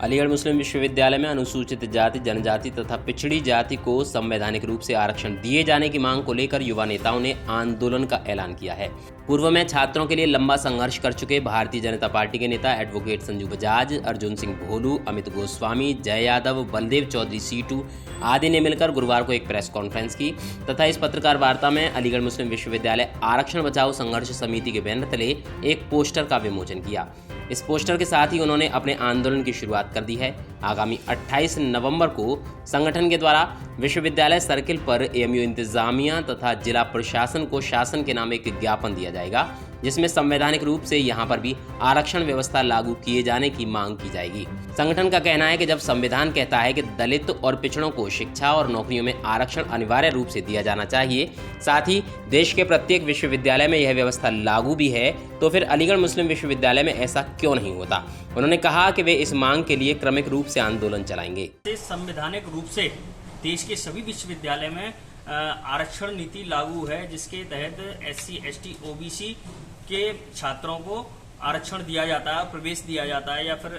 अलीगढ़ मुस्लिम विश्वविद्यालय में अनुसूचित जाति, जनजाति तथा पिछड़ी जाति को संवैधानिक रूप से आरक्षण दिए जाने की मांग को लेकर युवा नेताओं ने आंदोलन का ऐलान किया है। पूर्व में छात्रों के लिए लंबा संघर्ष कर चुके भारतीय जनता पार्टी के नेता एडवोकेट संजू बजाज, अर्जुन सिंह भोलू, अमित गोस्वामी, जय यादव, बलदेव चौधरी सीटू आदि ने मिलकर गुरुवार को एक प्रेस कॉन्फ्रेंस की तथा इस पत्रकार वार्ता में अलीगढ़ मुस्लिम विश्वविद्यालय आरक्षण बचाओ संघर्ष समिति के बैनर तले एक पोस्टर का विमोचन किया। इस पोस्टर के साथ ही उन्होंने अपने आंदोलन की शुरुआत कर दी है। आगामी 28 नवंबर को संगठन के द्वारा विश्वविद्यालय सर्किल पर एएमयू इंतजामिया तथा जिला प्रशासन को शासन के नाम एक ज्ञापन दिया जाएगा, जिसमें संवैधानिक रूप से यहां पर भी आरक्षण व्यवस्था लागू किए जाने की मांग की जाएगी। संगठन का कहना है कि जब संविधान कहता है कि दलित और पिछड़ों को शिक्षा और नौकरियों में आरक्षण अनिवार्य रूप से दिया जाना चाहिए, साथ ही देश के प्रत्येक विश्वविद्यालय में यह व्यवस्था लागू भी है, तो फिर अलीगढ़ मुस्लिम विश्वविद्यालय में ऐसा क्यों नहीं होता। उन्होंने कहा कि वे इस मांग के लिए क्रमिक रूप से आंदोलन चलाएंगे। संवैधानिक रूप से देश के सभी विश्वविद्यालय में आरक्षण नीति लागू है, जिसके तहत SC, ST, OBC के छात्रों को आरक्षण दिया जाता है, प्रवेश दिया जाता है या फिर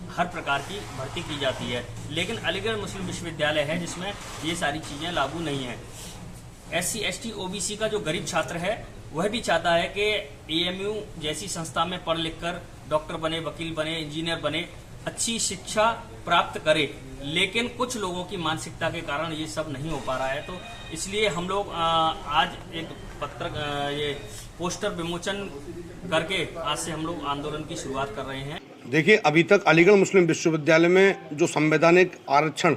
हर प्रकार की भर्ती की जाती है। लेकिन अलीगढ़ मुस्लिम विश्वविद्यालय है जिसमें ये सारी चीज़ें लागू नहीं हैं। SC, ST, OBC का जो गरीब छात्र है वह भी चाहता है कि AMU जैसी संस्था में पढ़ लिख कर डॉक्टर बने, वकील बने, इंजीनियर बने, अच्छी शिक्षा प्राप्त करे, लेकिन कुछ लोगों की मानसिकता के कारण ये सब नहीं हो पा रहा है। तो इसलिए हम लोग आज एक ये पोस्टर विमोचन करके आज से हम लोग आंदोलन की शुरुआत कर रहे हैं। देखिए, अभी तक अलीगढ़ मुस्लिम विश्वविद्यालय में जो संवैधानिक आरक्षण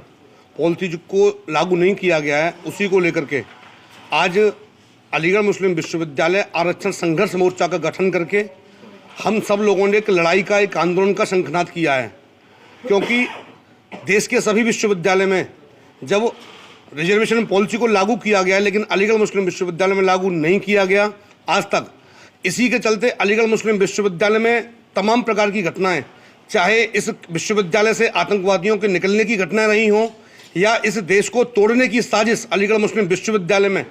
पॉलिसी को लागू नहीं किया गया है, उसी को लेकर के आज अलीगढ़ मुस्लिम विश्वविद्यालय आरक्षण संघर्ष मोर्चा का गठन करके हम सब लोगों ने एक लड़ाई का, एक आंदोलन का शंखनाद किया है। क्योंकि देश के सभी विश्वविद्यालय में जब रिजर्वेशन पॉलिसी को लागू किया गया है, लेकिन अलीगढ़ मुस्लिम विश्वविद्यालय में लागू नहीं किया गया आज तक। इसी के चलते अलीगढ़ मुस्लिम विश्वविद्यालय में तमाम प्रकार की घटनाएं, चाहे इस विश्वविद्यालय से आतंकवादियों के निकलने की घटनाएं रही हों या इस देश को तोड़ने की साजिश अलीगढ़ मुस्लिम विश्वविद्यालय में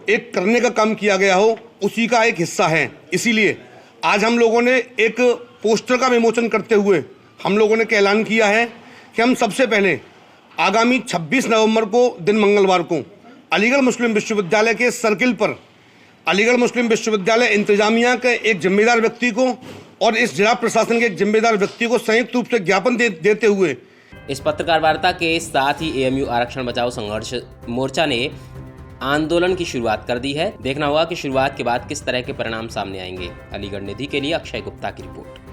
एक करने का काम किया गया हो, उसी का एक हिस्सा है। इसीलिए आज हम लोगों ने एक पोस्टर का विमोचन करते हुए हम लोगों ने ऐलान किया है कि हम सबसे पहले आगामी 26 नवंबर को दिन मंगलवार को अलीगढ़ मुस्लिम विश्वविद्यालय के सर्किल पर अलीगढ़ मुस्लिम विश्वविद्यालय इंतजामिया के एक जिम्मेदार व्यक्ति को और इस जिला प्रशासन के एक जिम्मेदार व्यक्ति को संयुक्त रूप से ज्ञापन देते हुए इस पत्रकार वार्ता के साथ ही AMU आरक्षण बचाओ संघर्ष मोर्चा ने आंदोलन की शुरुआत कर दी है। देखना होगा कि शुरुआत के बाद किस तरह के परिणाम सामने आएंगे। अलीगढ़ निधि के लिए अक्षय गुप्ता की रिपोर्ट।